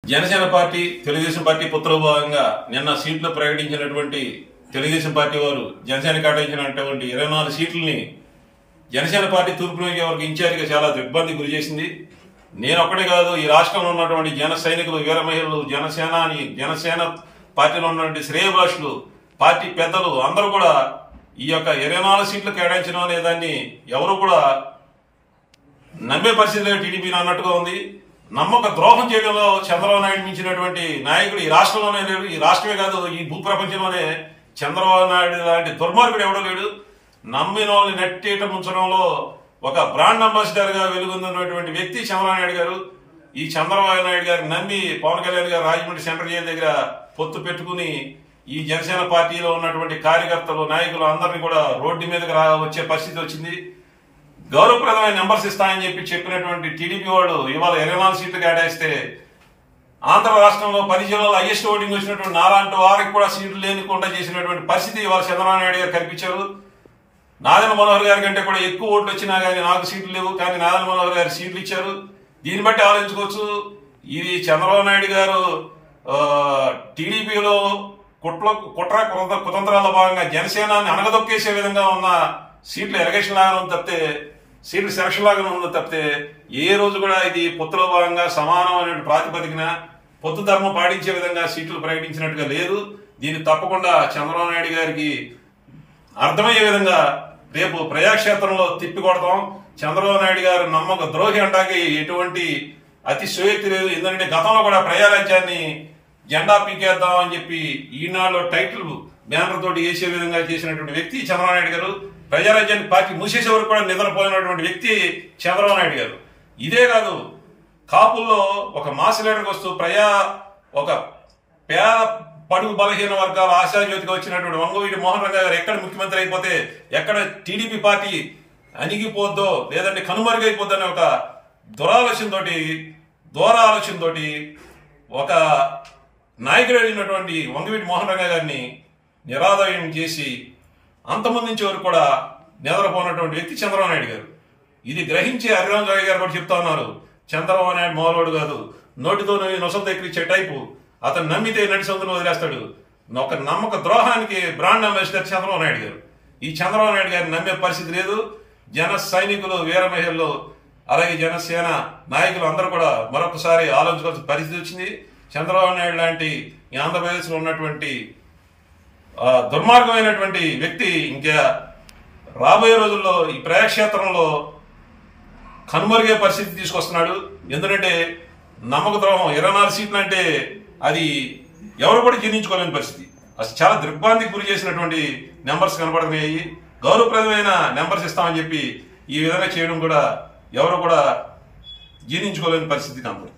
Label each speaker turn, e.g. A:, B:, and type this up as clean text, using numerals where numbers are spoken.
A: Janasena party Telugu Desam party పుత్రభాగంగా నిన్న సీట్లు ప్రకటించినటువంటి తెలుగుదేశం పార్టీ వారు జనసేన కేటాయించినటువంటి 24 సీట్లని జనసేన పార్టీ తూర్పు నియోజకవర్గ ఇన్ఛార్జిగా చాలా ఇబ్బంది గురి చేసింది. నేను ఒక్కడే కాదు, ఈ రాష్ట్రంలో ఉన్నటువంటి జన సైనికులు, వీర మహిళలు, జనసేన పార్టీలో ఉన్నటువంటి శ్రేయభిలాషులు, పార్టీ పెద్దలు అందరూ కూడా ఈ యొక్క 24 సీట్లు కేటాయించడం అనే దాన్ని ఎవరు కూడా నమ్మే పరిస్థితిలో టీడీపీ అన్నట్టుగా ఉంది. నమ్మక ద్రోహం చేయడంలో చంద్రబాబు నాయుడు మించినటువంటి నాయకుడు ఈ రాష్ట్రంలోనే లేడు. ఈ రాష్ట్రమే కాదు, ఈ భూప్రపంచంలోనే చంద్రబాబు నాయుడు లాంటి దుర్మార్గుడు ఎవడో లేడు. నమ్మిన వాళ్ళని నెట్టేట ముంచడంలో ఒక బ్రాండ్ అంబాసిడర్ గా వెలుగొందినటువంటి వ్యక్తి చంద్రబాబు నాయుడు గారు. ఈ చంద్రబాబు నాయుడు గారిని నమ్మి పవన్ కళ్యాణ్ గారు రాజమండ్రి సెంట్రల్ జైలు దగ్గర పొత్తు పెట్టుకుని ఈ జనసేన పార్టీలో ఉన్నటువంటి కార్యకర్తలు, నాయకులు అందరినీ కూడా రోడ్డు మీదకి వచ్చే పరిస్థితి వచ్చింది. గౌరవప్రదమైన నెంబర్స్ ఇస్తామని చెప్పినటువంటి టీడీపీ వాళ్ళు ఇవాళ 24 సీట్లు కేటాయిస్తే ఆంధ్ర రాష్ట్రంలో 10 జిల్లాలో హైయెస్ట్ ఓటింగ్ వచ్చినటువంటి నాలాంటి వారికి కూడా సీట్లు లేనికుండా చేసినటువంటి పరిస్థితి ఇవాళ చంద్రబాబు నాయుడు గారు కల్పించారు. నాదెండ్ల మనోహర్ గారి కంటే కూడా ఎక్కువ ఓట్లు వచ్చినా కానీ నాకు సీట్లు లేవు, కానీ నాదెండ్ల మనోహర్ గారు సీట్లు ఇచ్చారు. దీన్ని బట్టి ఆలోచించుకోవచ్చు, ఇది చంద్రబాబు నాయుడు గారు టీడీపీలో కుట్ర కుతంత్రాల భాగంగా జనసేనాన్ని అనగదొక్కేసే విధంగా ఉన్న సీట్లు ఎలగేషన్ లాగానే ఉంది తప్పితే, సీట్లు సెలక్షన్ లాగానే ఉంది తప్పితే, ఏ రోజు కూడా ఇది పొత్తులో భాగంగా సమానమైన ప్రాతిపదికన పొత్తు ధర్మం పాటించే విధంగా సీట్లు ప్రకటించినట్టుగా లేదు. దీన్ని తప్పకుండా చంద్రబాబు నాయుడు గారికి అర్థమయ్యే విధంగా రేపు ప్రజాక్షేత్రంలో తిప్పి కొడతాం. చంద్రబాబు నాయుడు గారు నమ్మక ద్రోహి అంటాకి ఎటువంటి అతిశయోక్తి లేదు. ఎందుకంటే గతంలో కూడా ప్రజారాజ్యాన్ని జెండా పీకేద్దాం అని చెప్పి ఈనాడులో టైటిల్ బ్యానర్ తోటి వేసే విధంగా చేసినటువంటి వ్యక్తి చంద్రబాబు నాయుడు గారు. ప్రజారాజ్యాన్ని పార్టీ మూసేసే వరకు కూడా నిద్రపోయినటువంటి వ్యక్తి చంద్రబాబు నాయుడు గారు. ఇదే కాదు, కాపుల్లో ఒక మాస్ లీడర్కి వస్తూ ఒక పేద పడుగు బలహీన వర్గాల ఆశాజ్యోతిగా వచ్చినటువంటి వంగవీటి మోహన్ రంగా గారు ఎక్కడ ముఖ్యమంత్రి అయిపోతే, ఎక్కడ టీడీపీ పార్టీ అణిగిపోద్దో లేదంటే కనుమరుగైపోద్దో అనే ఒక ఆలోచనతోటి ఒక నాయకుడు అయినటువంటి వంగవీటి మోహన్ రంగా గారిని నిరాదయం చేసి అంతమంది నుంచి వరకు కూడా నిద్రపోయినటువంటి వ్యక్తి చంద్రబాబు నాయుడు గారు. ఇది గ్రహించి హరిరామ్ జోగి గారు కూడా చెప్తా ఉన్నారు, చంద్రబాబు నాయుడు మామూలుడు కాదు, నోటితో నొసలు ఎక్కించే టైపు, అతను నమ్మితే నడి సొంతను వదిలేస్తాడు. ఒక నమ్మక ద్రోహానికి బ్రాండ్ అంబాసిడర్ చంద్రబాబు నాయుడు గారు. ఈ చంద్రబాబు నాయుడు గారిని నమ్మే పరిస్థితి లేదు. జన సైనికులు, వీర మహిళలు, అలాగే జనసేన నాయకులు అందరూ కూడా మరొకసారి ఆలోచించాల్సిన పరిస్థితి వచ్చింది. చంద్రబాబు నాయుడు లాంటి ఈ ఆంధ్రప్రదేశ్లో ఉన్నటువంటి దుర్మార్గమైనటువంటి వ్యక్తి ఇంకా రాబోయే రోజుల్లో ఈ ప్రజాక్షేత్రంలో కనుమరుగే పరిస్థితి తీసుకొస్తున్నాడు. ఎందుకంటే నమ్మక ద్రోహం 24 సీట్లు అంటే అది ఎవరు కూడా జీర్ణించుకోలేని పరిస్థితి. అసలు చాలా దిగ్భ్రాంతికి గురి చేసినటువంటి నెంబర్స్ కనబడుతున్నాయి. గౌరవప్రదమైన నెంబర్స్ ఇస్తామని చెప్పి ఈ విధంగా చేయడం కూడా ఎవరు కూడా జీర్ణించుకోలేని పరిస్థితి కనబడుతుంది.